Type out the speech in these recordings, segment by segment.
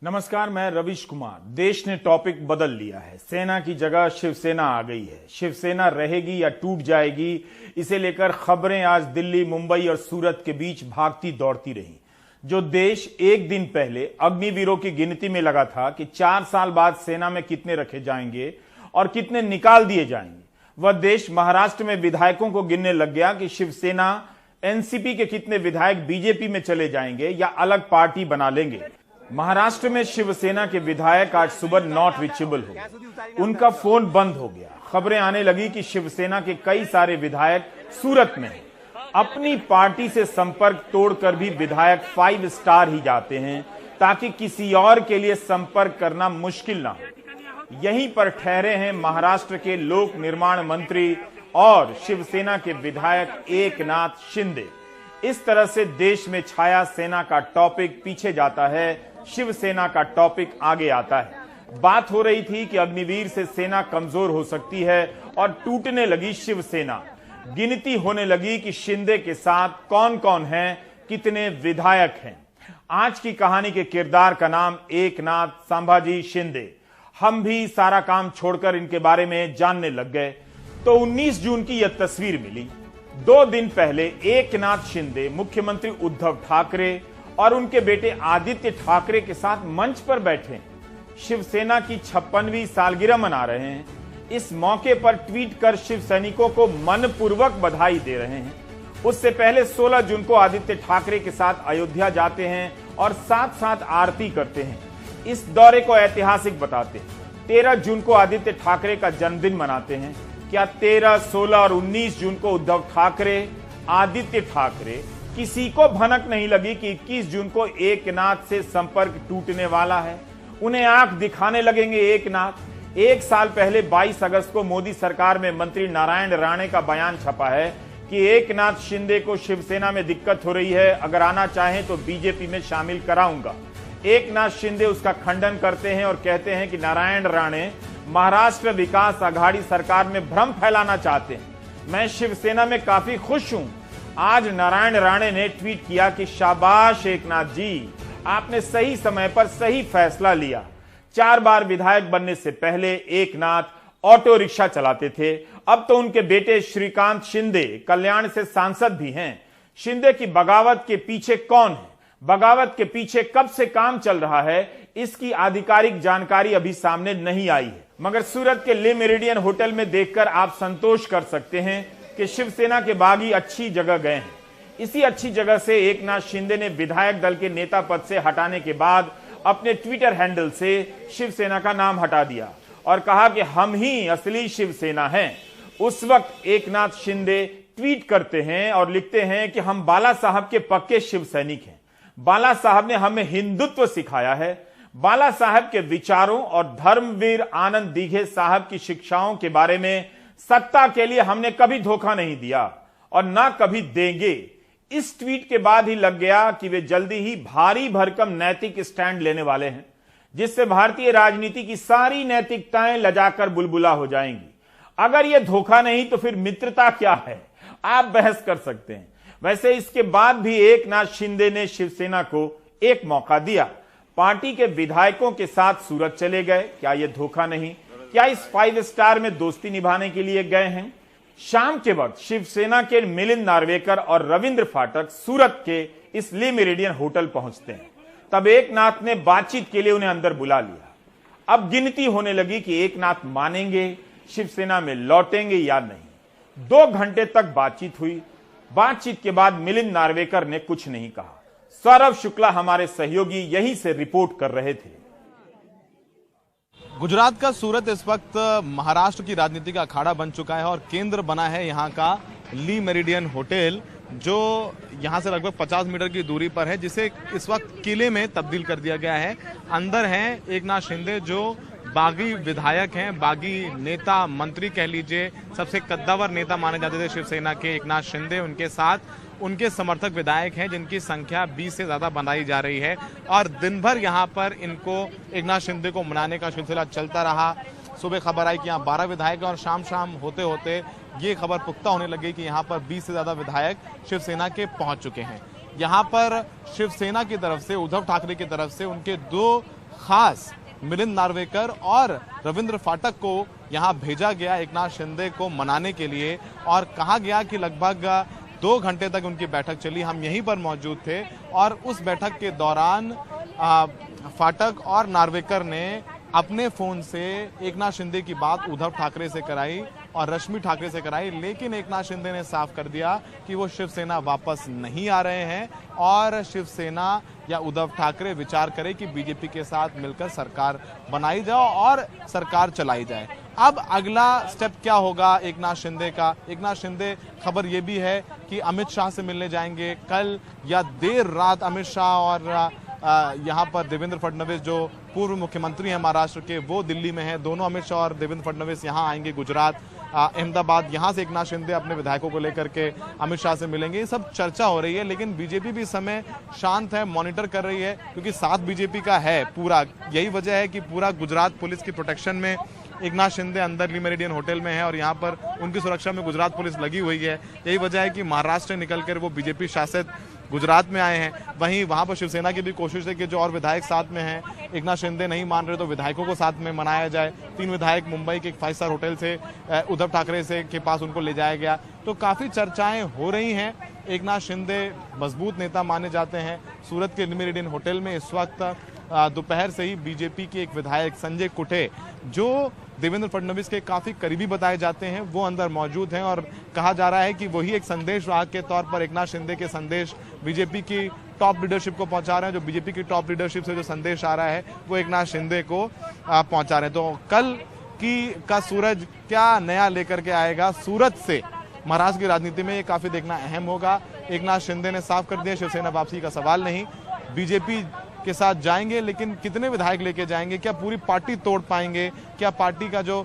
नमस्कार, मैं रविश कुमार। देश ने टॉपिक बदल लिया है। सेना की जगह शिवसेना आ गई है। शिवसेना रहेगी या टूट जाएगी, इसे लेकर खबरें आज दिल्ली, मुंबई और सूरत के बीच भागती दौड़ती रही। जो देश एक दिन पहले अग्निवीरों की गिनती में लगा था कि 4 साल बाद सेना में कितने रखे जाएंगे और कितने निकाल दिए जाएंगे, वह देश महाराष्ट्र में विधायकों को गिनने लग गया कि शिवसेना एनसीपी के कितने विधायक बीजेपी में चले जाएंगे या अलग पार्टी बना लेंगे। महाराष्ट्र में शिवसेना के विधायक आज सुबह नॉट रीचेबल हो गए, उनका फोन बंद हो गया। खबरें आने लगी कि शिवसेना के कई सारे विधायक सूरत में हैं। अपनी पार्टी से संपर्क तोड़कर भी विधायक 5 स्टार ही जाते हैं ताकि किसी और के लिए संपर्क करना मुश्किल ना हो। यहीं पर ठहरे हैं महाराष्ट्र के लोक निर्माण मंत्री और शिवसेना के विधायक एकनाथ शिंदे। इस तरह से देश में छाया सेना का टॉपिक पीछे जाता है, शिवसेना का टॉपिक आगे आता है। बात हो रही थी कि अग्निवीर से सेना कमजोर हो सकती है और टूटने लगी शिवसेना। गिनती होने लगी कि शिंदे के साथ कौन कौन है, कितने विधायक हैं। आज की कहानी के किरदार का नाम एकनाथ संभाजी शिंदे। हम भी सारा काम छोड़कर इनके बारे में जानने लग गए तो 19 जून की यह तस्वीर मिली। 2 दिन पहले एकनाथ शिंदे मुख्यमंत्री उद्धव ठाकरे और उनके बेटे आदित्य ठाकरे के साथ मंच पर बैठे शिवसेना की 56वीं सालगिरह मना रहे हैं। इस मौके पर ट्वीट कर शिव सैनिकों को मनपूर्वक बधाई दे रहे हैं। उससे पहले 16 जून को आदित्य ठाकरे के साथ अयोध्या जाते हैं और साथ साथ आरती करते हैं। इस दौरे को ऐतिहासिक बताते हैं। 13 जून को आदित्य ठाकरे का जन्मदिन मनाते हैं। क्या 13, 16 और 19 जून को उद्धव ठाकरे, आदित्य ठाकरे किसी को भनक नहीं लगी कि 21 जून को एकनाथ से संपर्क टूटने वाला है? उन्हें आंख दिखाने लगेंगे एकनाथ। 1 साल पहले 22 अगस्त को मोदी सरकार में मंत्री नारायण राणे का बयान छपा है कि एकनाथ शिंदे को शिवसेना में दिक्कत हो रही है, अगर आना चाहें तो बीजेपी में शामिल कराऊंगा। एकनाथ शिंदे उसका खंडन करते हैं और कहते हैं कि नारायण राणे महाराष्ट्र विकास आघाड़ी सरकार में भ्रम फैलाना चाहते हैं। मैं शिवसेना में काफी खुश हूं। आज नारायण राणे ने ट्वीट किया कि शाबाश एकनाथ जी, आपने सही समय पर सही फैसला लिया। 4 बार विधायक बनने से पहले एकनाथ ऑटो रिक्शा चलाते थे, अब तो उनके बेटे श्रीकांत शिंदे कल्याण से सांसद भी हैं। शिंदे की बगावत के पीछे कौन है, बगावत के पीछे कब से काम चल रहा है, इसकी आधिकारिक जानकारी अभी सामने नहीं आई है। मगर सूरत के ले मेरिडियन होटल में देखकर आप संतोष कर सकते हैं कि शिवसेना के बागी अच्छी जगह गए हैं। इसी अच्छी जगह से एकनाथ शिंदे ने विधायक दल के नेता पद से हटाने के बाद अपने ट्विटर हैंडल से शिवसेना का नाम हटा दिया और कहा कि हम ही असली शिवसेना हैं। उस वक्त एकनाथ शिंदे ट्वीट करते हैं और लिखते हैं कि हम बाला साहब के पक्के शिव सैनिक हैं। बाला साहब ने हमें हिंदुत्व सिखाया है। बाला साहब के विचारों और धर्मवीर आनंद दीघे साहब की शिक्षाओं के बारे में सत्ता के लिए हमने कभी धोखा नहीं दिया और ना कभी देंगे। इस ट्वीट के बाद ही लग गया कि वे जल्दी ही भारी भरकम नैतिक स्टैंड लेने वाले हैं, जिससे भारतीय राजनीति की सारी नैतिकताएं लजाकर बुलबुला हो जाएंगी। अगर यह धोखा नहीं तो फिर मित्रता क्या है, आप बहस कर सकते हैं। वैसे इसके बाद भी एकनाथ शिंदे ने शिवसेना को एक मौका दिया। पार्टी के विधायकों के साथ सूरत चले गए। क्या यह धोखा नहीं? क्या इस 5 स्टार में दोस्ती निभाने के लिए गए हैं? शाम के वक्त शिवसेना के मिलिंद नार्वेकर और रविंद्र फाटक सूरत के इस ले मेरिडियन होटल पहुंचते हैं। तब एकनाथ ने बातचीत के लिए उन्हें अंदर बुला लिया। अब गिनती होने लगी कि एकनाथ मानेंगे, शिवसेना में लौटेंगे या नहीं। 2 घंटे तक बातचीत हुई। बातचीत के बाद मिलिंद नार्वेकर ने कुछ नहीं कहा। सौरभ शुक्ला हमारे सहयोगी यहीं से रिपोर्ट कर रहे थे। गुजरात का सूरत इस वक्त महाराष्ट्र की राजनीति का अखाड़ा बन चुका है और केंद्र बना है यहाँ का ली मेरिडियन होटल, जो यहाँ से लगभग 50 मीटर की दूरी पर है, जिसे इस वक्त किले में तब्दील कर दिया गया है। अंदर हैं एकनाथ शिंदे, जो बागी विधायक हैं, बागी नेता, मंत्री कह लीजिए, सबसे कद्दावर नेता माने जाते थे शिवसेना के एकनाथ शिंदे। उनके साथ उनके समर्थक विधायक हैं जिनकी संख्या 20 से ज्यादा बनाई जा रही है और दिन भर यहाँ पर इनको एकनाथ शिंदे को मनाने का सिलसिला चलता रहा। सुबह खबर आई कि यहाँ 12 विधायक हैं और शाम होते होते ये खबर पुख्ता होने लगी कि यहाँ पर 20 से ज्यादा विधायक शिवसेना के पहुंच चुके हैं। यहाँ पर शिवसेना की तरफ से, उद्धव ठाकरे की तरफ से उनके 2 खास मिलिंद नार्वेकर और रविंद्र फाटक को यहां भेजा गया एकनाथ शिंदे को मनाने के लिए, और कहा गया कि लगभग 2 घंटे तक उनकी बैठक चली। हम यहीं पर मौजूद थे और उस बैठक के दौरान फाटक और नार्वेकर ने अपने फोन से एकनाथ शिंदे की बात उद्धव ठाकरे से कराई और रश्मि ठाकरे से कराई, लेकिन एकनाथ शिंदे ने साफ कर दिया कि वो शिवसेना वापस नहीं आ रहे हैं और शिवसेना या उद्धव ठाकरे विचार करे कि बीजेपी के साथ मिलकर सरकार बनाई जाए और सरकार चलाई जाए। अब अगला स्टेप क्या होगा एकनाथ शिंदे का? एकनाथ शिंदे, खबर ये भी है कि अमित शाह से मिलने जाएंगे कल या देर रात। अमित शाह और यहाँ पर देवेंद्र फडणवीस जो पूर्व मुख्यमंत्री हैं महाराष्ट्र के, वो दिल्ली में हैं। दोनों अमित शाह और देवेंद्र फडणवीस यहाँ आएंगे गुजरात, अहमदाबाद। यहाँ से एकनाथ शिंदे अपने विधायकों को लेकर के अमित शाह से मिलेंगे। ये सब चर्चा हो रही है, लेकिन बीजेपी भी इस समय शांत है, मॉनिटर कर रही है, क्योंकि साथ बीजेपी का है पूरा। यही वजह है कि पूरा गुजरात पुलिस की प्रोटेक्शन में एकनाथ शिंदे अंदर ली मेरिडियन होटल में है और यहाँ पर उनकी सुरक्षा में गुजरात पुलिस लगी हुई है। यही वजह है कि महाराष्ट्र से निकलकर वो बीजेपी शासित गुजरात में आए हैं। वहीं वहां पर शिवसेना की भी कोशिश है कि जो और विधायक साथ में हैं, एकनाथ शिंदे नहीं मान रहे तो विधायकों को साथ में मनाया जाए। 3 विधायक मुंबई के एक 5 स्टार होटल से उद्धव ठाकरे से के पास उनको ले जाया गया। तो काफी चर्चाएं हो रही हैं। एकनाथ शिंदे मजबूत नेता माने जाते हैं। सूरत के मेरिडियन होटल में इस वक्त दोपहर से ही बीजेपी के एक विधायक संजय कुटे, जो देवेंद्र फडणवीस के काफी करीबी बताए जाते हैं, वो अंदर मौजूद हैं और कहा जा रहा है कि वही एक संदेश वाहक के तौर पर एकनाथ शिंदे के संदेश बीजेपी की टॉप लीडरशिप को पहुंचा रहे हैं। जो बीजेपी की टॉप लीडरशिप से जो संदेश आ रहा है वो एकनाथ शिंदे को पहुंचा रहे हैं। तो कल का सूरज क्या नया लेकर के आएगा सूरत से महाराष्ट्र की राजनीति में, ये काफी देखना अहम होगा। एकनाथ शिंदे ने साफ कर दिया शिवसेना वापसी का सवाल नहीं, बीजेपी के साथ जाएंगे, लेकिन कितने विधायक लेके जाएंगे, क्या पूरी पार्टी तोड़ पाएंगे, क्या पार्टी का जो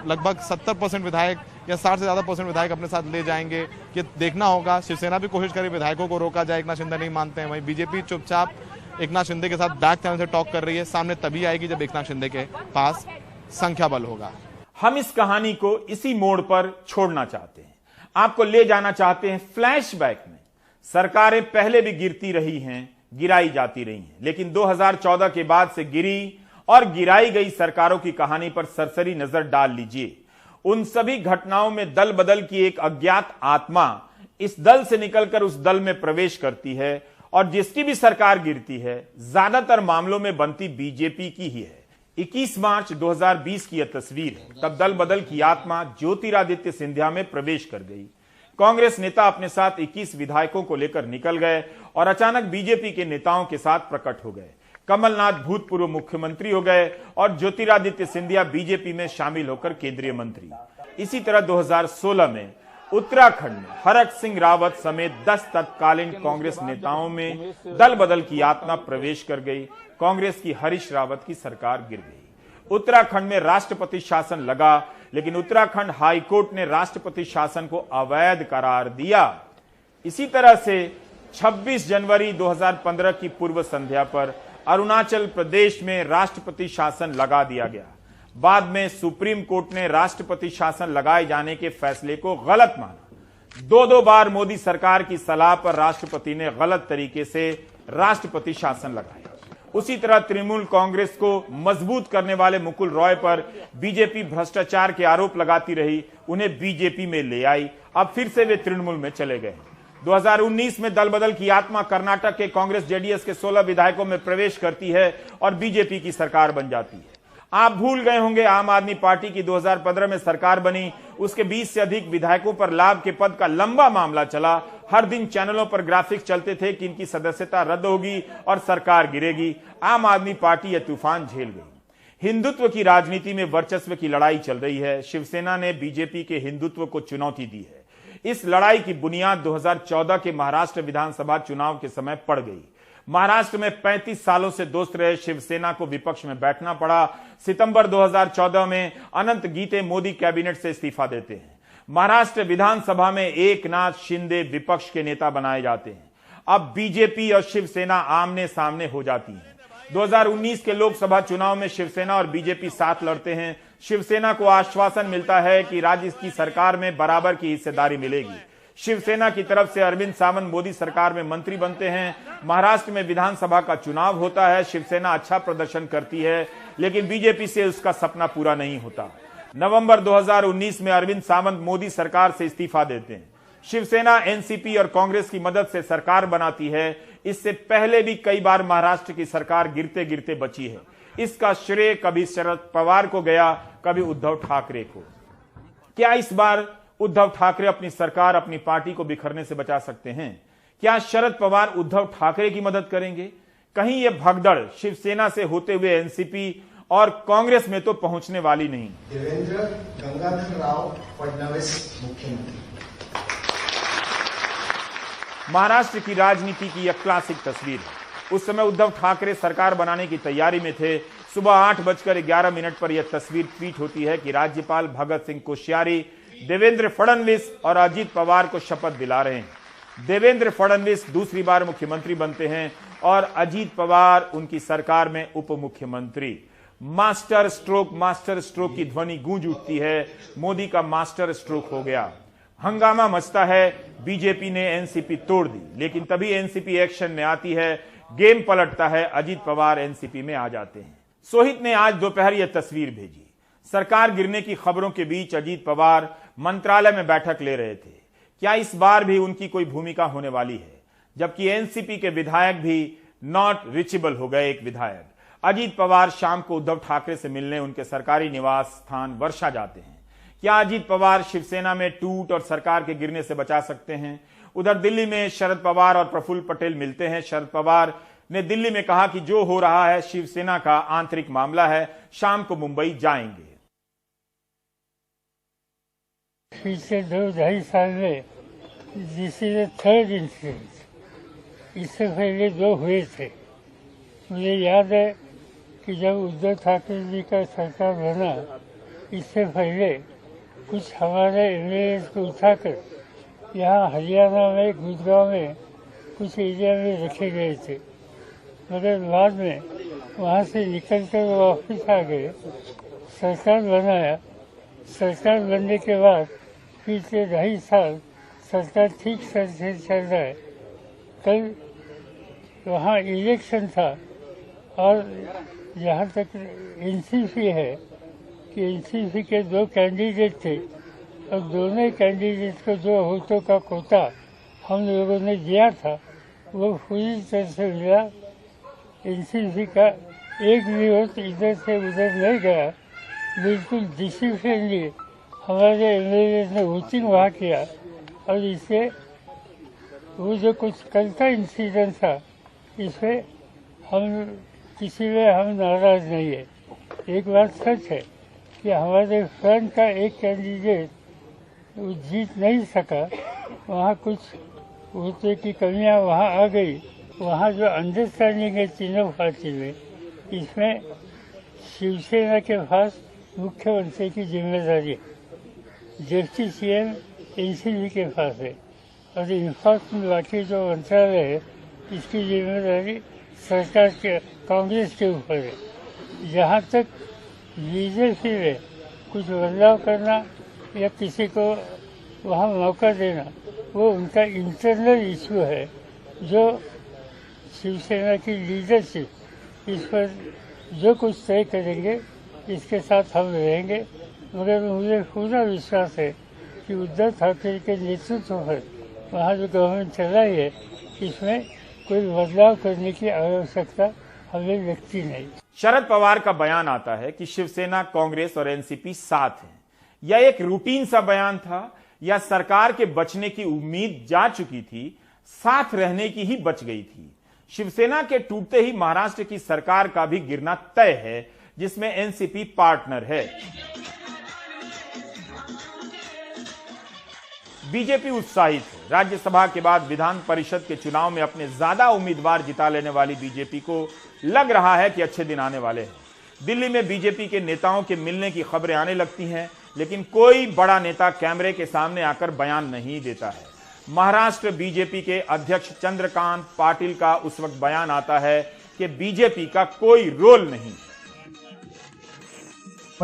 लगभग 70% विधायक या 60 से ज्यादा % विधायक अपने साथ ले जाएंगे, ये देखना होगा। शिवसेना भी कोशिश करे विधायकों को रोका जाए, एकनाथ शिंदे नहीं मानते हैं। वहीं बीजेपी चुपचाप एकनाथ शिंदे के साथ बैक चैनल से टॉक कर रही है। सामने तभी आएगी जब एकनाथ शिंदे के पास संख्या बल होगा। हम इस कहानी को इसी मोड़ पर छोड़ना चाहते हैं, आपको ले जाना चाहते हैं फ्लैशबैक में। सरकारें पहले भी गिरती रही हैं, गिराई जाती रही हैं, लेकिन 2014 के बाद से गिरी और गिराई गई सरकारों की कहानी पर सरसरी नजर डाल लीजिए। उन सभी घटनाओं में दल बदल की एक अज्ञात आत्मा इस दल से निकलकर उस दल में प्रवेश करती है और जिसकी भी सरकार गिरती है ज्यादातर मामलों में बनती बीजेपी की ही है। 21 मार्च 2020 की यह तस्वीर है। तब दल बदल की आत्मा ज्योतिरादित्य सिंधिया में प्रवेश कर गई। कांग्रेस नेता अपने साथ 21 विधायकों को लेकर निकल गए और अचानक बीजेपी के नेताओं के साथ प्रकट हो गए। कमलनाथ भूतपूर्व मुख्यमंत्री हो गए और ज्योतिरादित्य सिंधिया बीजेपी में शामिल होकर केंद्रीय मंत्री। इसी तरह 2016 में उत्तराखंड में हरक सिंह रावत समेत 10 तत्कालीन कांग्रेस नेताओं में दल बदल की आत्मा प्रवेश कर गई। कांग्रेस की हरीश रावत की सरकार गिर गई। उत्तराखंड में राष्ट्रपति शासन लगा, लेकिन उत्तराखंड हाईकोर्ट ने राष्ट्रपति शासन को अवैध करार दिया। इसी तरह से 26 जनवरी 2015 की पूर्व संध्या पर अरुणाचल प्रदेश में राष्ट्रपति शासन लगा दिया गया। बाद में सुप्रीम कोर्ट ने राष्ट्रपति शासन लगाए जाने के फैसले को गलत माना। 2 बार मोदी सरकार की सलाह पर राष्ट्रपति ने गलत तरीके से राष्ट्रपति शासन लगाया। उसी तरह तृणमूल कांग्रेस को मजबूत करने वाले मुकुल रॉय पर बीजेपी भ्रष्टाचार के आरोप लगाती रही, उन्हें बीजेपी में ले आई। अब फिर से वे तृणमूल में चले गए। 2019 में दल बदल की आत्मा कर्नाटक के कांग्रेस जेडीएस के 16 विधायकों में प्रवेश करती है और बीजेपी की सरकार बन जाती है। आप भूल गए होंगे आम आदमी पार्टी की 2015 में सरकार बनी, उसके 20 से अधिक विधायकों पर लाभ के पद का लंबा मामला चला। हर दिन चैनलों पर ग्राफिक्स चलते थे कि इनकी सदस्यता रद्द होगी और सरकार गिरेगी। आम आदमी पार्टी यह तूफान झेल गई। हिंदुत्व की राजनीति में वर्चस्व की लड़ाई चल रही है। शिवसेना ने बीजेपी के हिंदुत्व को चुनौती दी है। इस लड़ाई की बुनियाद 2014 के महाराष्ट्र विधानसभा चुनाव के समय पड़ गई। महाराष्ट्र में 35 सालों से दोस्त रहे शिवसेना को विपक्ष में बैठना पड़ा। सितंबर 2014 में अनंत गीते मोदी कैबिनेट से इस्तीफा देते हैं। महाराष्ट्र विधानसभा में एकनाथ शिंदे विपक्ष के नेता बनाए जाते हैं। अब बीजेपी और शिवसेना आमने सामने हो जाती है। 2019 के लोकसभा चुनाव में शिवसेना और बीजेपी साथ लड़ते हैं। शिवसेना को आश्वासन मिलता है कि राज्य की सरकार में बराबर की हिस्सेदारी मिलेगी। शिवसेना की तरफ से अरविंद सावंत मोदी सरकार में मंत्री बनते हैं। महाराष्ट्र में विधानसभा का चुनाव होता है। शिवसेना अच्छा प्रदर्शन करती है, लेकिन बीजेपी से उसका सपना पूरा नहीं होता। नवंबर 2019 में अरविंद सावंत मोदी सरकार से इस्तीफा देते हैं। शिवसेना एनसीपी और कांग्रेस की मदद से सरकार बनाती है। इससे पहले भी कई बार महाराष्ट्र की सरकार गिरते गिरते बची है। इसका श्रेय कभी शरद पवार को गया, कभी उद्धव ठाकरे को। क्या इस बार उद्धव ठाकरे अपनी सरकार, अपनी पार्टी को बिखरने से बचा सकते हैं? क्या शरद पवार उद्धव ठाकरे की मदद करेंगे? कहीं यह भगदड़ शिवसेना से होते हुए एनसीपी और कांग्रेस में तो पहुंचने वाली नहीं। देवेंद्र गंगाधर राव फडणवीस मुख्यमंत्री। महाराष्ट्र की राजनीति की यह क्लासिक तस्वीर है। उस समय उद्धव ठाकरे सरकार बनाने की तैयारी में थे। सुबह 8:11 पर यह तस्वीर ट्वीट होती है कि राज्यपाल भगत सिंह कोश्यारी देवेंद्र फडणवीस और अजीत पवार को शपथ दिला रहे हैं। देवेंद्र फडणवीस दूसरी बार मुख्यमंत्री बनते हैं और अजीत पवार उनकी सरकार में उप मुख्यमंत्री। मास्टर स्ट्रोक की ध्वनि गूंज उठती है। मोदी का मास्टर स्ट्रोक हो गया। हंगामा मचता है। बीजेपी ने एनसीपी तोड़ दी, लेकिन तभी एनसीपी एक्शन में आती है। गेम पलटता है। अजीत पवार एनसीपी में आ जाते हैं। सोहित ने आज दोपहर यह तस्वीर भेजी। सरकार गिरने की खबरों के बीच अजीत पवार मंत्रालय में बैठक ले रहे थे। क्या इस बार भी उनकी कोई भूमिका होने वाली है? जबकि एनसीपी के विधायक भी नॉट रीचेबल हो गए। एक विधायक अजीत पवार शाम को उद्धव ठाकरे से मिलने उनके सरकारी निवास स्थान वर्षा जाते हैं। क्या अजीत पवार शिवसेना में टूट और सरकार के गिरने से बचा सकते हैं? उधर दिल्ली में शरद पवार और प्रफुल्ल पटेल मिलते हैं। शरद पवार ने दिल्ली में कहा कि जो हो रहा है शिवसेना का आंतरिक मामला है, शाम को मुंबई जाएंगे। पिछले 2-2.5 साल में this is the third incident. इससे पहले 2 हुए थे। मुझे याद है कि जब उद्धव ठाकरे जी का सरकार बना, इससे पहले कुछ हमारे एमएलए को उठाकर यहाँ हरियाणा में गुड़गांव में कुछ एरिया में रखे गए थे, मगर बाद में वहाँ से निकल कर वो वापस आ गए। सरकार बनाया। सरकार बनने के बाद पिछले 2.5 साल सरकार ठीक से चल रहा है। कल वहाँ इलेक्शन था और जहाँ तक एनसीपी है कि एनसीपी के 2 कैंडिडेट थे और दोनों कैंडिडेट को 2 वोटों का कोटा हम लोगों ने दिया था, वो पूरी तरह से मिला। एनसीपी का एक भी वोट इधर से उधर नहीं गया। बिल्कुल डिसिप्लिनली हमारे एमएलए ने वोटिंग वहाँ किया और इससे वो जो कुछ कल का इंसिडेंट था, इसमें हम किसी में हम नाराज नहीं है। एक बात सच है कि हमारे फ्रंट का एक कैंडिडेट वो जीत नहीं सका। वहाँ कुछ वोटों की कमियाँ वहाँ आ गई। वहाँ जो अंडरस्टैंडिंग है तीनों पार्टी में, इसमें शिवसेना के पास मुख्यमंत्री की जिम्मेदारी है, जबकि सीएम एनसीपी के पास है और इन्फोर्समेंट बाकी जो मंत्रालय है इसकी जिम्मेदारी सरकार के कांग्रेस के ऊपर है। जहाँ तक बीजेपी में कुछ बदलाव करना या किसी को वहाँ मौका देना, वो उनका इंटरनल इशू है। जो शिवसेना की लीडरशिप इस पर जो कुछ तय करेंगे इसके साथ हम रहेंगे, मगर मुझे पूरा विश्वास है कि उद्धव ठाकरे के नेतृत्व पर वहाँ जो गवर्नमेंट चलाई है इसमें कोई बदलाव करने की आवश्यकता हमें व्यक्ति नहीं। शरद पवार का बयान आता है कि शिवसेना, कांग्रेस और एनसीपी साथ हैं। यह एक रूटीन सा बयान था या सरकार के बचने की उम्मीद जा चुकी थी, साथ रहने की ही बच गई थी? शिवसेना के टूटते ही महाराष्ट्र की सरकार का भी गिरना तय है, जिसमें एनसीपी पार्टनर है। बीजेपी उत्साहित है। राज्यसभा के बाद विधान परिषद के चुनाव में अपने ज्यादा उम्मीदवार जिता लेने वाली बीजेपी को लग रहा है कि अच्छे दिन आने वाले हैं। दिल्ली में बीजेपी के नेताओं के मिलने की खबरें आने लगती हैं, लेकिन कोई बड़ा नेता कैमरे के सामने आकर बयान नहीं देता है। महाराष्ट्र बीजेपी के अध्यक्ष चंद्रकांत पाटिल का उस वक्त बयान आता है कि बीजेपी का कोई रोल नहीं।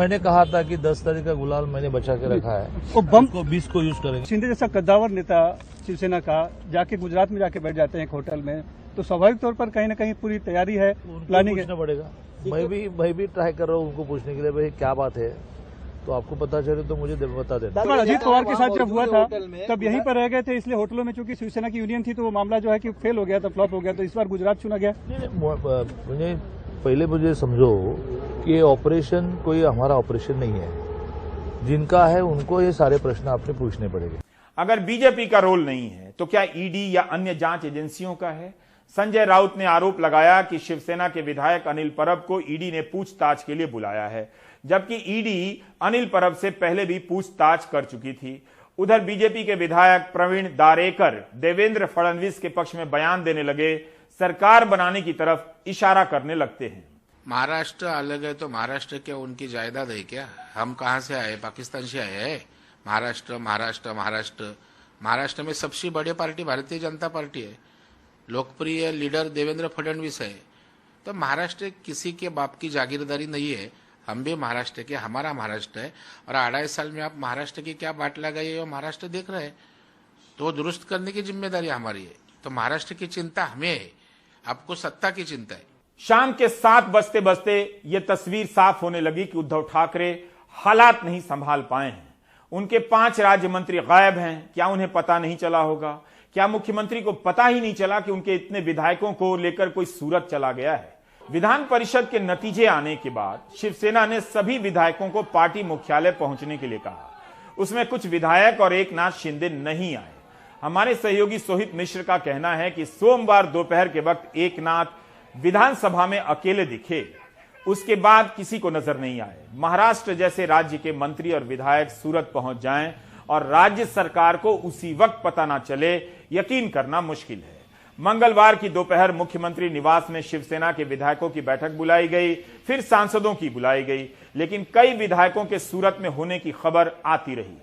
मैंने कहा था कि 10 तारीख का गुलाल मैंने बचा के रखा है, वो बम उसको 20 को यूज करेंगे। शिंदे जैसा कद्दावर नेता शिवसेना का जाके गुजरात में जाके बैठ जाते हैं एक होटल में, तो स्वाभाविक तौर पर कहीं न कहीं पूरी तैयारी है, प्लानिंग है। पूछना पड़ेगा। मैं भी ट्राई कर रहा हूँ उनको पूछने के लिए, भाई क्या बात है, तो आपको पता चले तो मुझे बता देना। अजीत पवार के साथ जब हुआ था तब यहीं पर रह गए थे, इसलिए होटलों में चूंकि शिवसेना की यूनियन थी तो वो मामला जो है कि फेल हो गया था, फ्लॉप हो गया, तो इस बार गुजरात चुना गया। मुझे समझो कि ये ऑपरेशन कोई हमारा ऑपरेशन नहीं है, जिनका है उनको ये सारे प्रश्न आपने पूछने पड़ेंगे। अगर बीजेपी का रोल नहीं है तो क्या ईडी या अन्य जांच एजेंसियों का है? संजय राउत ने आरोप लगाया कि शिवसेना के विधायक अनिल परब को ईडी ने पूछताछ के लिए बुलाया है, जबकि ईडी अनिल परब से पहले भी पूछताछ कर चुकी थी। उधर बीजेपी के विधायक प्रवीण दारेकर देवेंद्र फडणवीस के पक्ष में बयान देने लगे, सरकार बनाने की तरफ इशारा करने लगते हैं। महाराष्ट्र अलग है तो महाराष्ट्र क्या उनकी जायदाद है क्या? हम कहां से आए? पाकिस्तान से आए हैं। महाराष्ट्र में सबसे बड़ी पार्टी भारतीय जनता पार्टी है, लोकप्रिय लीडर देवेंद्र फडणवीस है। तो महाराष्ट्र किसी के बाप की जागीरदारी नहीं है, हम भी महाराष्ट्र के, हमारा महाराष्ट्र है। और 2.5 साल में आप महाराष्ट्र की क्या बाट लगाई है वो महाराष्ट्र देख रहे हैं, तो वो दुरुस्त करने की जिम्मेदारी हमारी है। तो महाराष्ट्र की चिंता हमें है, आपको सत्ता की चिंता है। शाम के 7 बजते बजते यह तस्वीर साफ होने लगी कि उद्धव ठाकरे हालात नहीं संभाल पाए हैं। उनके 5 राज्य मंत्री गायब हैं। क्या उन्हें पता नहीं चला होगा? क्या मुख्यमंत्री को पता ही नहीं चला कि उनके इतने विधायकों को लेकर कोई सूरत चला गया है? विधान परिषद के नतीजे आने के बाद शिवसेना ने सभी विधायकों को पार्टी मुख्यालय पहुंचने के लिए कहा। उसमें कुछ विधायक और एकनाथ शिंदे नहीं आए। हमारे सहयोगी सोहित मिश्र का कहना है कि सोमवार दोपहर के वक्त एकनाथ विधानसभा में अकेले दिखे, उसके बाद किसी को नजर नहीं आए। महाराष्ट्र जैसे राज्य के मंत्री और विधायक सूरत पहुंच जाएं और राज्य सरकार को उसी वक्त पता ना चले, यकीन करना मुश्किल है। मंगलवार की दोपहर मुख्यमंत्री निवास में शिवसेना के विधायकों की बैठक बुलाई गई, फिर सांसदों की बुलाई गई, लेकिन कई विधायकों के सूरत में होने की खबर आती रही।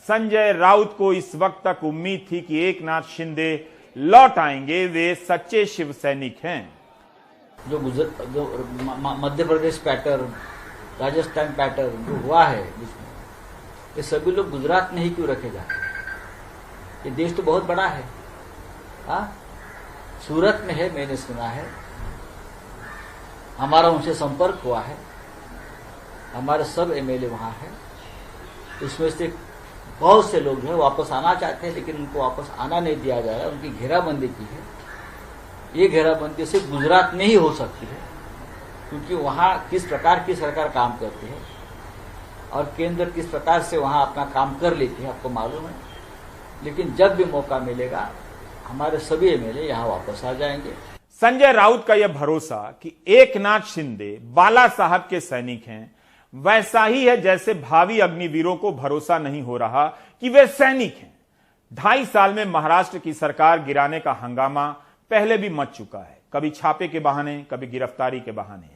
संजय राउत को इस वक्त तक उम्मीद थी कि एकनाथ शिंदे लौट आएंगे, वे सच्चे शिव सैनिक हैं। जो मध्य प्रदेश पैटर्न, राजस्थान पैटर्न जो हुआ है, ये सभी लोग गुजरात में ही क्यों रखे जाते हैं? ये देश तो बहुत बड़ा है। सूरत में है, मैंने सुना है, हमारा उनसे संपर्क हुआ है, हमारे सब एमएलए वहां है। उसमें से बहुत से लोग जो है वापस आना चाहते हैं, लेकिन उनको वापस आना नहीं दिया जा रहा है। उनकी घेराबंदी की है। ये घेराबंदी सिर्फ गुजरात में ही हो सकती है, क्योंकि वहां किस प्रकार की सरकार काम करती है और केंद्र किस प्रकार से वहां अपना काम कर लेती है, आपको मालूम है। लेकिन जब भी मौका मिलेगा हमारे सभी एमएलए यहां वापस आ जाएंगे। संजय राउत का यह भरोसा कि एकनाथ शिंदे बाला साहब के सैनिक हैं, वैसा ही है जैसे भावी अग्निवीरों को भरोसा नहीं हो रहा कि वे सैनिक हैं। 2.5 साल में महाराष्ट्र की सरकार गिराने का हंगामा पहले भी मच चुका है, कभी छापे के बहाने, कभी गिरफ्तारी के बहाने।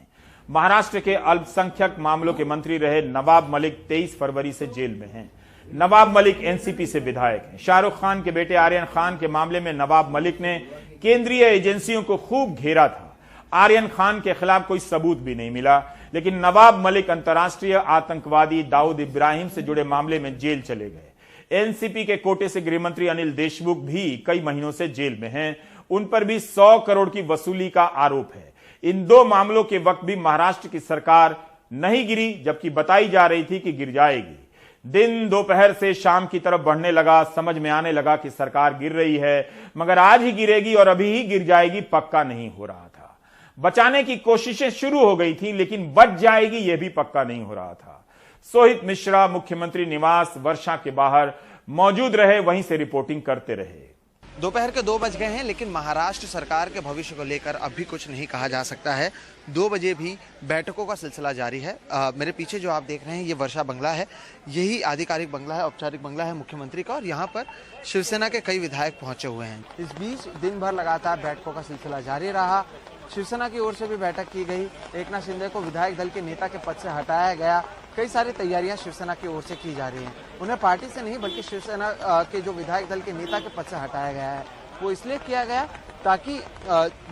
महाराष्ट्र के अल्पसंख्यक मामलों के मंत्री रहे नवाब मलिक 23 फरवरी से जेल में हैं। नवाब मलिक एनसीपी से विधायक हैं। शाहरुख खान के बेटे आर्यन खान के मामले में नवाब मलिक ने केंद्रीय एजेंसियों को खूब घेरा था। आर्यन खान के खिलाफ कोई सबूत भी नहीं मिला, लेकिन नवाब मलिक अंतर्राष्ट्रीय आतंकवादी दाऊद इब्राहिम से जुड़े मामले में जेल चले गए। एनसीपी के कोटे से गृहमंत्री अनिल देशमुख भी कई महीनों से जेल में हैं। उन पर भी 100 करोड़ की वसूली का आरोप है। इन 2 मामलों के वक्त भी महाराष्ट्र की सरकार नहीं गिरी, जबकि बताई जा रही थी कि गिर जाएगी। दिन दोपहर से शाम की तरफ बढ़ने लगा, समझ में आने लगा कि सरकार गिर रही है, मगर आज ही गिरेगी और अभी ही गिर जाएगी पक्का नहीं हो रहा था। बचाने की कोशिशें शुरू हो गई थी, लेकिन बच जाएगी यह भी पक्का नहीं हो रहा था। सोहित मिश्रा मुख्यमंत्री निवास वर्षा के बाहर मौजूद रहे, वहीं से रिपोर्टिंग करते रहे। दोपहर के 2 बज गए हैं, लेकिन महाराष्ट्र सरकार के भविष्य को लेकर अभी कुछ नहीं कहा जा सकता है। 2 बजे भी बैठकों का सिलसिला जारी है। मेरे पीछे जो आप देख रहे हैं ये वर्षा बंगला है, यही आधिकारिक बंगला है, औपचारिक बंगला है मुख्यमंत्री का, और यहाँ पर शिवसेना के कई विधायक पहुंचे हुए हैं। इस बीच दिन भर लगातार बैठकों का सिलसिला जारी रहा। शिवसेना की ओर से भी बैठक की गई। एकनाथ शिंदे को विधायक दल के नेता के पद से हटाया गया। कई सारी तैयारियां शिवसेना की ओर से की जा रही हैं। उन्हें पार्टी से नहीं बल्कि शिवसेना के जो विधायक दल के नेता के पद से हटाया गया है। वो इसलिए किया गया ताकि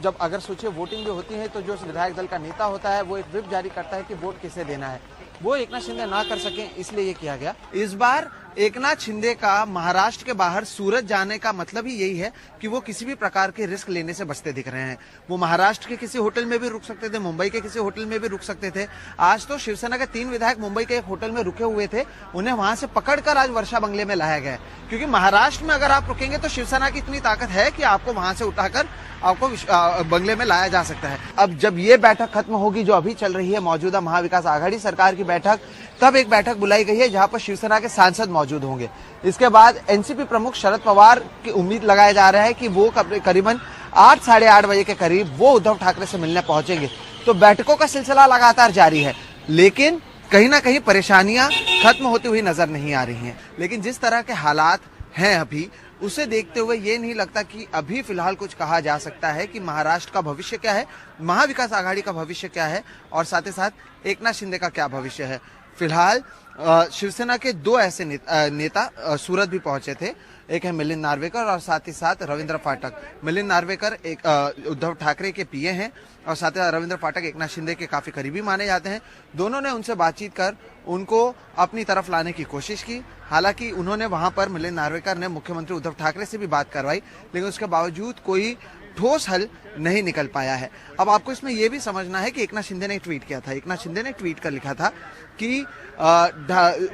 जब अगर सोचिए वोटिंग भी होती है तो जो विधायक दल का नेता होता है वो एक व्हिप जारी करता है कि वोट किसे देना है। वो एकनाथ शिंदे ना कर सके, इसलिए ये किया गया। इस बार एकनाथ शिंदे का महाराष्ट्र के बाहर सूरत जाने का मतलब ही यही है कि वो किसी भी प्रकार के रिस्क लेने से बचते दिख रहे हैं। वो महाराष्ट्र के किसी होटल में भी रुक सकते थे, मुंबई के किसी होटल में भी रुक सकते थे। आज तो शिवसेना के 3 विधायक मुंबई के एक होटल में रुके हुए थे, उन्हें वहां से पकड़कर आज वर्षा बंगले में लाया गया, क्योंकि महाराष्ट्र में अगर आप रुकेंगे तो शिवसेना की इतनी ताकत है कि आपको वहां से उठाकर आपको बंगले में लाया जा सकता है। अब जब ये बैठक खत्म होगी जो अभी चल रही है मौजूदा महाविकास आघाड़ी सरकार की बैठक, तब एक बैठक बुलाई गई है जहां पर शिवसेना के सांसद मौजूद होंगे। इसके बाद एनसीपी प्रमुख शरद पवार की उम्मीद लगाया जा रहा है कि वो करीबन 8 साढ़े 8 बजे के करीब वो उद्धव ठाकरे से मिलने पहुंचेंगे। तो बैठकों का सिलसिला लगातार जारी है, लेकिन कहीं ना कहीं परेशानियां खत्म होती हुई नजर नहीं आ रही हैं। लेकिन जिस तरह के हालात हैं अभी, उसे देखते हुए ये नहीं लगता कि अभी फिलहाल कुछ कहा जा सकता है कि महाराष्ट्र का भविष्य क्या है, महाविकास आघाड़ी का भविष्य क्या है और साथ ही साथ एकनाथ शिंदे का क्या भविष्य है। फिलहाल शिवसेना के 2 ऐसे नेता सूरत भी पहुंचे थे। एक है मिलिंद नार्वेकर और साथ ही साथ रविंद्र फाटक। मिलिंद नार्वेकर एक उद्धव ठाकरे के पीए हैं और साथ ही रविंद्र फाटक एकनाथ शिंदे के काफी करीबी माने जाते हैं। दोनों ने उनसे बातचीत कर उनको अपनी तरफ लाने की कोशिश की। हालांकि उन्होंने वहां पर मिलिंद नार्वेकर ने मुख्यमंत्री उद्धव ठाकरे से भी बात करवाई, लेकिन उसके बावजूद कोई ठोस हल नहीं निकल पाया है। अब आपको इसमें यह भी समझना है कि एकनाथ शिंदे ने ट्वीट किया था। एकनाथ शिंदे ने ट्वीट कर लिखा था कि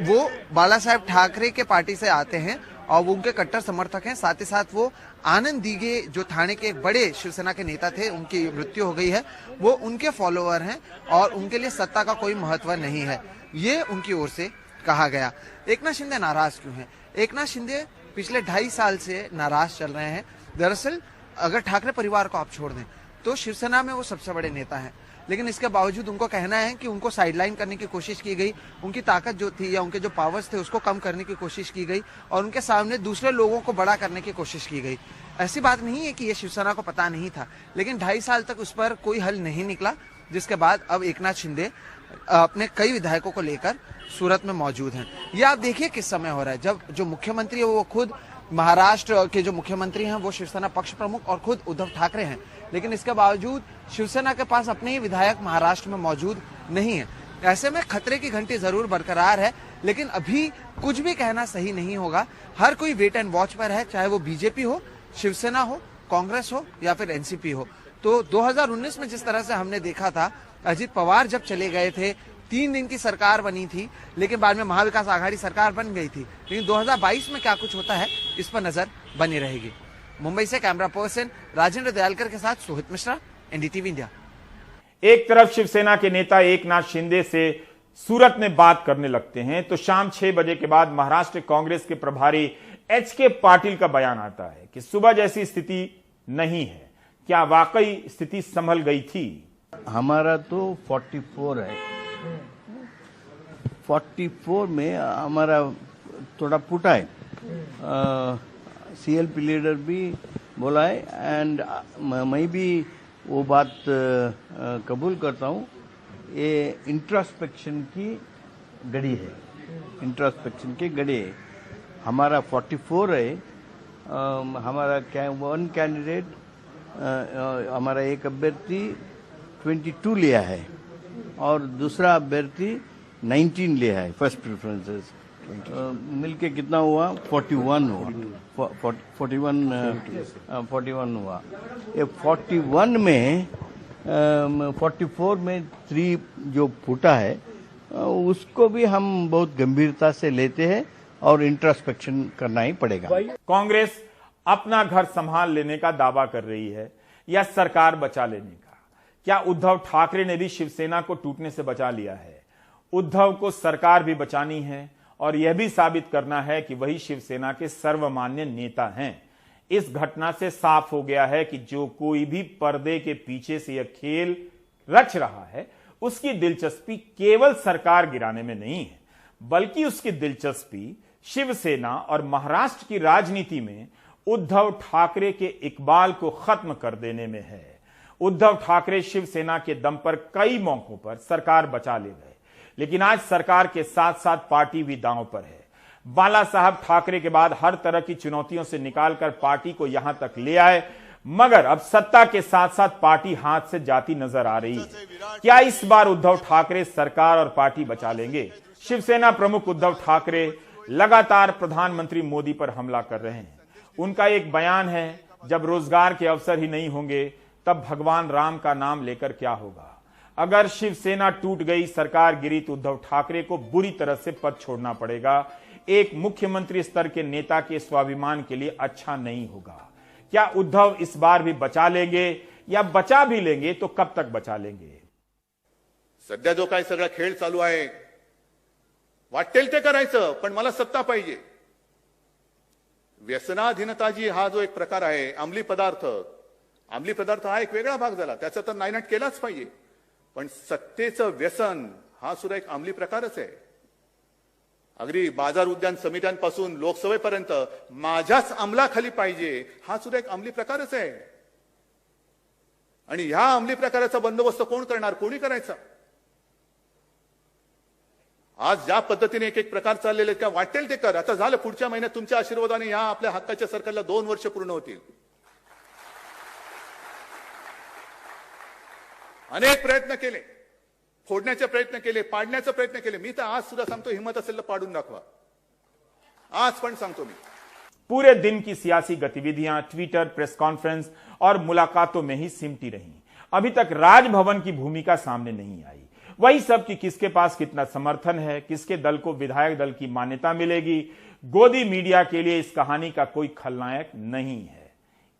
वो बाला साहेब ठाकरे के पार्टी से आते हैं और वो उनके कट्टर समर्थक हैं। साथ ही साथ वो आनंद दीगे जो थाने के एक बड़े शिवसेना के नेता थे, उनकी मृत्यु हो गई है, वो उनके फॉलोअर हैं और उनके लिए सत्ता का कोई महत्व नहीं है, ये उनकी ओर से कहा गया। एकनाथ शिंदे नाराज क्यों हैं? एकनाथ शिंदे पिछले 2.5 साल से नाराज चल रहे हैं। दरअसल अगर ठाकरे परिवार को आप छोड़ दें तो शिवसेना में वो सबसे बड़े नेता हैं, लेकिन इसके बावजूद उनको कहना है कि उनको साइडलाइन करने की कोशिश की गई, उनकी ताकत जो थी या उनके जो पावर्स थे उसको कम करने की कोशिश की गई और उनके सामने दूसरे लोगों को बड़ा करने की कोशिश की गई। ऐसी बात नहीं है कि ये शिवसेना को पता नहीं था, लेकिन 2.5 साल तक उस पर कोई हल नहीं निकला, जिसके बाद अब एकनाथ शिंदे अपने कई विधायकों को लेकर सूरत में मौजूद हैं। ये आप देखिए किस समय हो रहा है, जब जो मुख्यमंत्री है वो खुद महाराष्ट्र के जो मुख्यमंत्री हैं वो शिवसेना पक्ष प्रमुख और खुद उद्धव ठाकरे हैं, लेकिन इसके बावजूद शिवसेना के पास अपने ही विधायक महाराष्ट्र में मौजूद नहीं है। ऐसे में खतरे की घंटी जरूर बरकरार है, लेकिन अभी कुछ भी कहना सही नहीं होगा। हर कोई वेट एंड वॉच पर है, चाहे वो बीजेपी हो, शिवसेना हो, कांग्रेस हो या फिर एनसीपी हो। तो 2019 में जिस तरह से हमने देखा था, अजित पवार जब चले गए थे 3 दिन की सरकार बनी थी, लेकिन बाद में महाविकास आघाड़ी सरकार बन गई थी, लेकिन 2022 में क्या कुछ होता है इस पर नजर बनी रहेगी। मुंबई से कैमरा पर्सन राजेंद्र दयालकर के साथ सोहित मिश्रा, एनडीटीवी इंडिया। एक तरफ शिवसेना के नेता एकनाथ शिंदे से सूरत में बात करने लगते हैं तो शाम 6 बजे के बाद महाराष्ट्र कांग्रेस के प्रभारी एच.के. पाटिल का बयान आता है कि सुबह जैसी स्थिति नहीं है। क्या वाकई स्थिति संभल गई थी? हमारा तो 44 है, 44 में हमारा थोड़ा फूटा है। सीएलपी लीडर भी बोला है एंड मैं भी वो बात कबूल करता हूँ। ये इंट्रोस्पेक्शन की घड़ी है, इंट्रोस्पेक्शन की घड़ी है। हमारा 44 है, हमारा 1 कैंडिडेट, हमारा एक अभ्यर्थी 22 लिया है और दूसरा अभ्यर्थी 19 लिया है। फर्स्ट प्रेफरेंसेस मिलके कितना हुआ? 41 हुआ, 41 हुआ। ये 41 में 44 में 3 जो फूटा है उसको भी हम बहुत गंभीरता से लेते हैं और इंट्रोस्पेक्शन करना ही पड़ेगा। कांग्रेस अपना घर संभाल लेने का दावा कर रही है या सरकार बचा लेने का? क्या उद्धव ठाकरे ने भी शिवसेना को टूटने से बचा लिया है? उद्धव को सरकार भी बचानी है और यह भी साबित करना है कि वही शिवसेना के सर्वमान्य नेता हैं। इस घटना से साफ हो गया है कि जो कोई भी पर्दे के पीछे से यह खेल रच रहा है उसकी दिलचस्पी केवल सरकार गिराने में नहीं है, बल्कि उसकी दिलचस्पी शिवसेना और महाराष्ट्र की राजनीति में उद्धव ठाकरे के इकबाल को खत्म कर देने में है। उद्धव ठाकरे शिवसेना के दम पर कई मौकों पर सरकार बचा ले गए, लेकिन आज सरकार के साथ साथ पार्टी भी दांव पर है। बाला साहब ठाकरे के बाद हर तरह की चुनौतियों से निकालकर पार्टी को यहां तक ले आए। मगर अब सत्ता के साथ साथ पार्टी हाथ से जाती नजर आ रही है। क्या इस बार उद्धव ठाकरे सरकार और पार्टी बचा लेंगे? शिवसेना प्रमुख उद्धव ठाकरे लगातार प्रधानमंत्री मोदी पर हमला कर रहे हैं। उनका एक बयान है, जब रोजगार के अवसर ही नहीं होंगे तब भगवान राम का नाम लेकर क्या होगा। अगर शिवसेना टूट गई, सरकार गिरी तो उद्धव ठाकरे को बुरी तरह से पद छोड़ना पड़ेगा। एक मुख्यमंत्री स्तर के नेता के स्वाभिमान के लिए अच्छा नहीं होगा। क्या उद्धव इस बार भी बचा लेंगे, या बचा भी लेंगे तो कब तक बचा लेंगे? सध्या जो काही सगळा खेळ चालू आहे, वाटेल ते करायचं, पण मला सत्ता पाहिजे. व्यसनाधीनता जी हा जो एक प्रकार आहे, अंमली पदार्थ हा एक वेगळा भाग झाला, त्याचा तर नायनाट केलाच पाहिजे. पण सत्तेचं व्यसन हा सुद्धा एक अंमली प्रकारच आहे. अगदी बाजार उद्यान समित्यांपासून लोकसभेपर्यंत माझ्याच अंमलाखाली पाहिजे हा सुद्धा एक अंमली प्रकारच आहे. आणि ह्या अंमली प्रकाराचा बंदोबस्त कोण करणार, कोणी करायचा? आज ज्या पद्धतीने एक प्रकार चाललेले का वाटेल ते कर. आता झालं, पुढच्या महिन्यात तुमच्या आशीर्वादाने या आपल्या हक्काच्या सरकारला 2 वर्ष पूर्ण होतील. अनेक प्रयत्न केले, फोडण्याचे प्रयत्न केले, पाडण्याचे प्रयत्न केले. मी तर आज सुद्धा सांगतो, हिम्मत असेल तर पाडून दाखवा. आज पण सांगतो मी. पूरे दिन की सियासी गतिविधियां ट्विटर, प्रेस कॉन्फ्रेंस और मुलाकातों में ही सिमटी रहीं। अभी तक राजभवन की भूमिका सामने नहीं आई। वही सब कि किसके पास कितना समर्थन है, किसके दल को विधायक दल की मान्यता मिलेगी। गोदी मीडिया के लिए इस कहानी का कोई खलनायक नहीं है,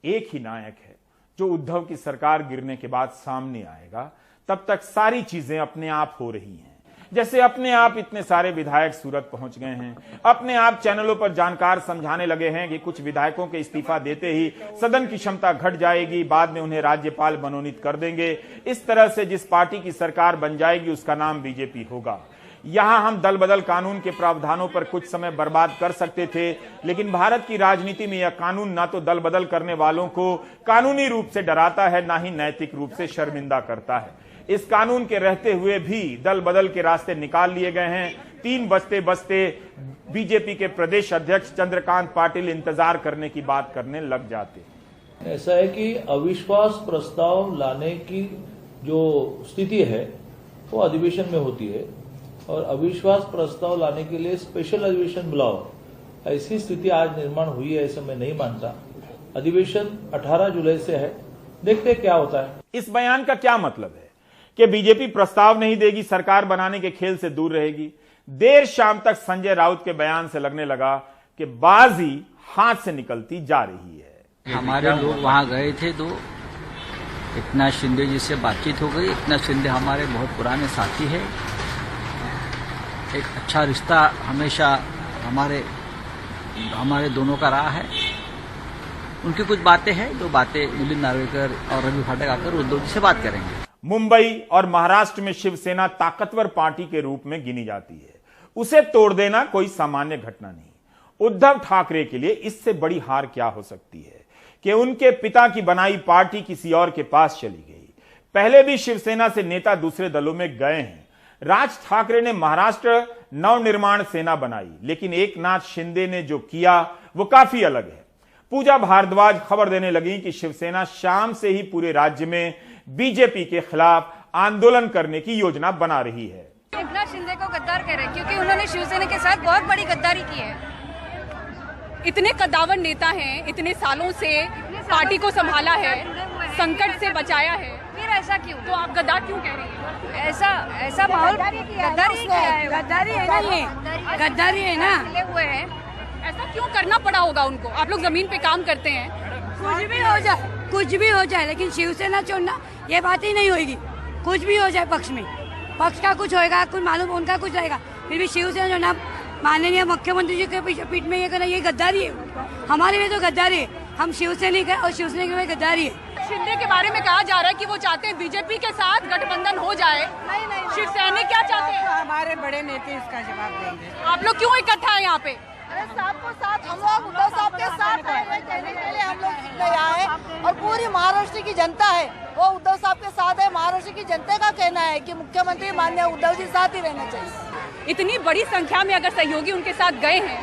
एक ही नायक है जो उद्धव की सरकार गिरने के बाद सामने आएगा। तब तक सारी चीजें अपने आप हो रही हैं। जैसे अपने आप इतने सारे विधायक सूरत पहुंच गए हैं, अपने आप चैनलों पर जानकार समझाने लगे हैं कि कुछ विधायकों के इस्तीफा देते ही सदन की क्षमता घट जाएगी, बाद में उन्हें राज्यपाल मनोनीत कर देंगे। इस तरह से जिस पार्टी की सरकार बन जाएगी उसका नाम बीजेपी होगा। यहां हम दल बदल कानून के प्रावधानों पर कुछ समय बर्बाद कर सकते थे, लेकिन भारत की राजनीति में यह कानून ना तो दल बदल करने वालों को कानूनी रूप से डराता है, ना ही नैतिक रूप से शर्मिंदा करता है। इस कानून के रहते हुए भी दल बदल के रास्ते निकाल लिए गए हैं। 3 बजते बजते बीजेपी के प्रदेश अध्यक्ष चंद्रकांत पाटिल इंतजार करने की बात करने लग जाते। ऐसा है कि अविश्वास प्रस्ताव लाने की जो स्थिति है वो अधिवेशन में होती है, और अविश्वास प्रस्ताव लाने के लिए स्पेशल अधिवेशन बुलाओ, ऐसी स्थिति आज निर्माण हुई है ऐसा मैं नहीं मानता। अधिवेशन 18 जुलाई से है, देखते क्या होता है। इस बयान का क्या मतलब है कि बीजेपी प्रस्ताव नहीं देगी, सरकार बनाने के खेल से दूर रहेगी। देर शाम तक संजय राउत के बयान से लगने लगा कि बाजी हाथ से निकलती जा रही है। हमारे लोग वहां गए थे तो एकनाथ शिंदे जी से बातचीत हो गई। एकनाथ शिंदे हमारे बहुत पुराने साथी है, एक अच्छा रिश्ता हमेशा हमारे दोनों का रहा है। उनकी कुछ बातें हैं, जो बातें मिलिंद नार्वेकर और रवि फाटक आकर उद्धव जी से बात करेंगे। मुंबई और महाराष्ट्र में शिवसेना ताकतवर पार्टी के रूप में गिनी जाती है, उसे तोड़ देना कोई सामान्य घटना नहीं। उद्धव ठाकरे के लिए इससे बड़ी हार क्या हो सकती है कि उनके पिता की बनाई पार्टी किसी और के पास चली गई। पहले भी शिवसेना से नेता दूसरे दलों में गए हैं। राज ठाकरे ने महाराष्ट्र नवनिर्माण सेना बनाई, लेकिन एकनाथ शिंदे ने जो किया वो काफी अलग है। पूजा भारद्वाज खबर देने लगी कि शिवसेना शाम से ही पूरे राज्य में बीजेपी के खिलाफ आंदोलन करने की योजना बना रही है। एकनाथ शिंदे को गद्दार कह रहे हैं क्योंकि उन्होंने शिवसेना के साथ बहुत बड़ी गद्दारी की है। इतने कद्दावर नेता हैं, इतने सालों से पार्टी को संभाला है, संकट से बचाया है, फिर ऐसा क्यों? तो आप गद्दार क्यों कह रही हैं? ऐसा माहौल गद्दारी है, गद्दारी है ना, ये गद्दारी है ना, हुए हैं। ऐसा क्यों करना पड़ा होगा उनको? आप लोग जमीन पे काम करते हैं। कुछ भी हो जाए लेकिन शिवसेना छोड़ना ये बात ही नहीं होगी। कुछ भी हो जाए पक्ष का कुछ होएगा, कुछ मालूम उनका कुछ रहेगा, फिर भी शिवसेना छोड़ना माननीय मुख्यमंत्री जी के पीठ में ये करना, ये गद्दारी है। हमारे लिए तो गद्दारी है, हम शिवसैनिक है और शिवसेना के लिए गद्दारी है। शिंदे के बारे में कहा जा रहा है कि वो चाहते हैं बीजेपी के साथ गठबंधन हो जाए। शिवसैनिक क्या चाहते हैं? हमारे बड़े नेता इसका जवाब देंगे। आप लोग क्यों इकट्ठा है यहाँ पे? साथ हम लोग उद्धव साहब के साथ कहने के लिए हम लोग यहाँ है, और पूरी महाराष्ट्र की जनता है वो उद्धव साहब के साथ है। महाराष्ट्र की जनता का कहना है कि मुख्यमंत्री माननीय उद्धव जी साथ ही रहना चाहिए। इतनी बड़ी संख्या में अगर सहयोगी उनके साथ गए हैं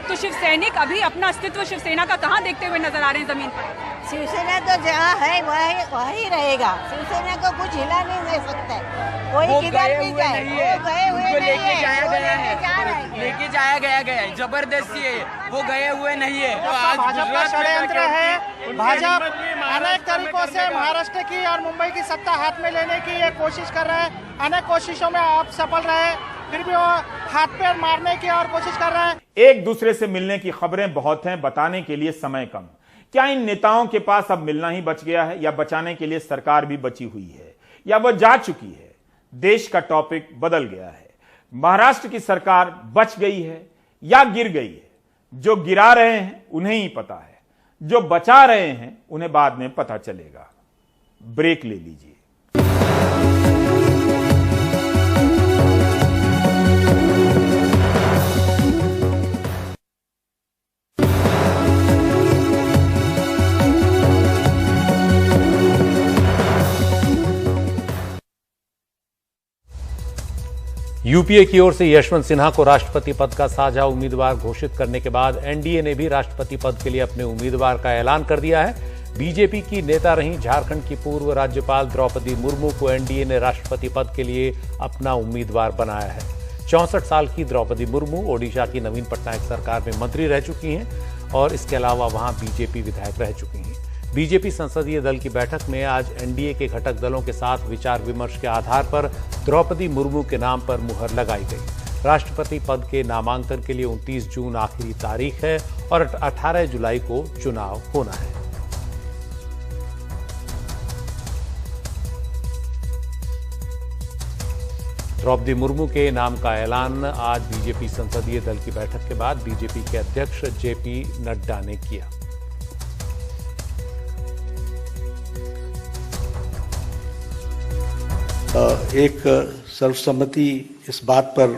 तो शिवसैनिक अभी अपना अस्तित्व शिवसेना का कहाँ देखते हुए नजर आ रहे हैं जमीन पर? शिवसेना तो जहाँ है वही रहेगा। शिवसेना को कुछ हिला नहीं दे सकता है। कोई किधर भी जाए, वो गए हुए लेके जाया गया है, लेके जाया गया है, जबरदस्ती है, वो गए हुए नहीं है। तो आज भाजपा षड्यंत्र है। भाजपा अनेक तरीकों से महाराष्ट्र की और मुंबई की सत्ता हाथ में लेने की ये कोशिश कर रहे हैं। अनेक कोशिशों में आप सफल रहे, फिर भी वो हाथ पैर मारने की और कोशिश कर रहे हैं। एक दूसरे से मिलने की खबरें बहुत हैं, बताने के लिए समय कम। क्या इन नेताओं के पास अब मिलना ही बच गया है, या बचाने के लिए सरकार भी बची हुई है, या वह जा चुकी है? देश का टॉपिक बदल गया है। महाराष्ट्र की सरकार बच गई है या गिर गई है? जो गिरा रहे हैं उन्हें ही पता है, जो बचा रहे हैं उन्हें बाद में पता चलेगा। ब्रेक ले लीजिए। यूपीए की ओर से यशवंत सिन्हा को राष्ट्रपति पद का साझा उम्मीदवार घोषित करने के बाद एनडीए ने भी राष्ट्रपति पद के लिए अपने उम्मीदवार का ऐलान कर दिया है। बीजेपी की नेता रही झारखंड की पूर्व राज्यपाल द्रौपदी मुर्मू को एनडीए ने राष्ट्रपति पद के लिए अपना उम्मीदवार बनाया है। 64 साल की द्रौपदी मुर्मू ओडिशा की नवीन पटनायक सरकार में मंत्री रह चुकी हैं और इसके अलावा वहां बीजेपी विधायक रह चुकी हैं। बीजेपी संसदीय दल की बैठक में आज एनडीए के घटक दलों के साथ विचार विमर्श के आधार पर द्रौपदी मुर्मू के नाम पर मुहर लगाई गई। राष्ट्रपति पद के नामांकन के लिए 29 जून आखिरी तारीख है और 18 जुलाई को चुनाव होना है। द्रौपदी मुर्मू के नाम का ऐलान आज बीजेपी संसदीय दल की बैठक के बाद बीजेपी के अध्यक्ष जेपी नड्डा ने किया। एक सर्वसम्मति इस बात पर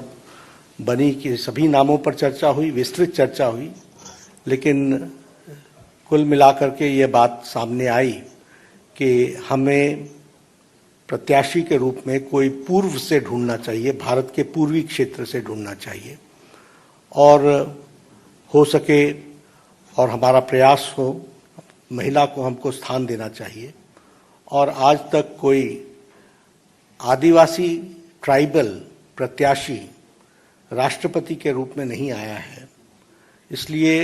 बनी कि सभी नामों पर चर्चा हुई, विस्तृत चर्चा हुई, लेकिन कुल मिलाकर के ये बात सामने आई कि हमें प्रत्याशी के रूप में कोई पूर्व से ढूंढना चाहिए, भारत के पूर्वी क्षेत्र से ढूंढना चाहिए और हो सके और हमारा प्रयास हो महिला को हमको स्थान देना चाहिए। और आज तक कोई आदिवासी ट्राइबल प्रत्याशी राष्ट्रपति के रूप में नहीं आया है, इसलिए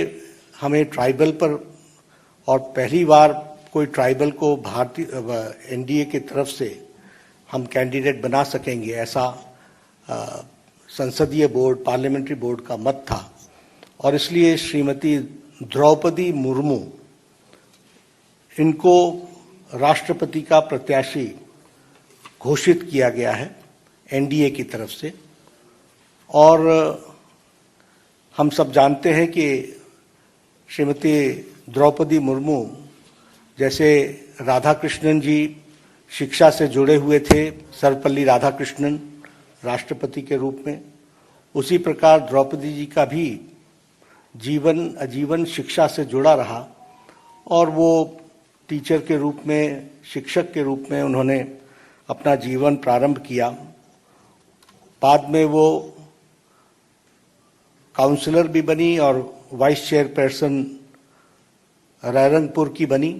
हमें ट्राइबल पर और पहली बार कोई ट्राइबल को भारतीय एनडीए की तरफ से हम कैंडिडेट बना सकेंगे ऐसा संसदीय बोर्ड पार्लियामेंट्री बोर्ड का मत था और इसलिए श्रीमती द्रौपदी मुर्मू इनको राष्ट्रपति का प्रत्याशी घोषित किया गया है एनडीए की तरफ से। और हम सब जानते हैं कि श्रीमती द्रौपदी मुर्मू जैसे राधाकृष्णन जी शिक्षा से जुड़े हुए थे, सर्वपल्ली राधाकृष्णन राष्ट्रपति के रूप में, उसी प्रकार द्रौपदी जी का भी जीवन आजीवन शिक्षा से जुड़ा रहा और वो टीचर के रूप में, शिक्षक के रूप में उन्होंने अपना जीवन प्रारंभ किया। बाद में वो काउंसलर भी बनी और वाइस चेयरपर्सन रायरंगपुर की बनी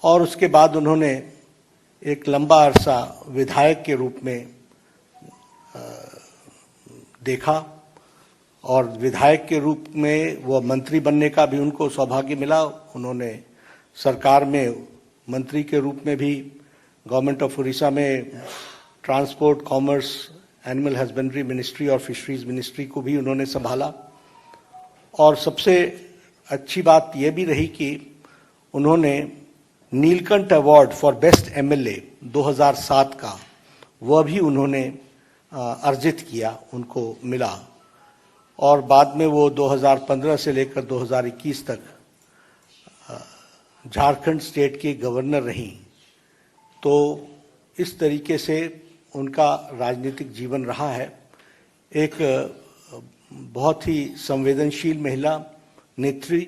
और उसके बाद उन्होंने एक लंबा अरसा विधायक के रूप में देखा और विधायक के रूप में वो मंत्री बनने का भी उनको सौभाग्य मिला। उन्होंने सरकार में मंत्री के रूप में भी गवर्नमेंट ऑफ उड़ीसा में transport, commerce, animal husbandry ministry और फिशरीज मिनिस्ट्री को भी उन्होंने संभाला। और सबसे अच्छी बात यह भी रही कि उन्होंने Neelkanth award for best MLA 2007 का वह भी उन्होंने अर्जित किया, उनको मिला। और बाद में वो 2015 से लेकर 2021 तक झारखंड स्टेट की गवर्नर रहीं। तो इस तरीके से उनका राजनीतिक जीवन रहा है। एक बहुत ही संवेदनशील महिला नेत्री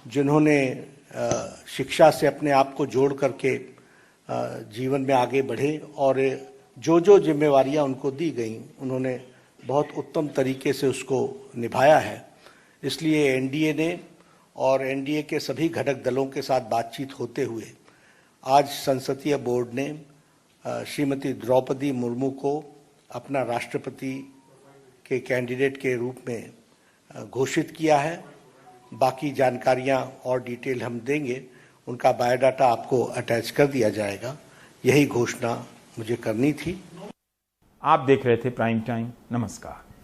जिन्होंने शिक्षा से अपने आप को जोड़ करके जीवन में आगे बढ़े और जो जो जिम्मेवारियां उनको दी गई उन्होंने बहुत उत्तम तरीके से उसको निभाया है। इसलिए एनडीए ने और एनडीए के सभी घटक दलों के साथ बातचीत होते हुए आज संसदीय बोर्ड ने श्रीमती द्रौपदी मुर्मू को अपना राष्ट्रपति के कैंडिडेट के रूप में घोषित किया है। बाकी जानकारियां और डिटेल हम देंगे, उनका बायोडाटा आपको अटैच कर दिया जाएगा। यही घोषणा मुझे करनी थी। आप देख रहे थे प्राइम टाइम। नमस्कार।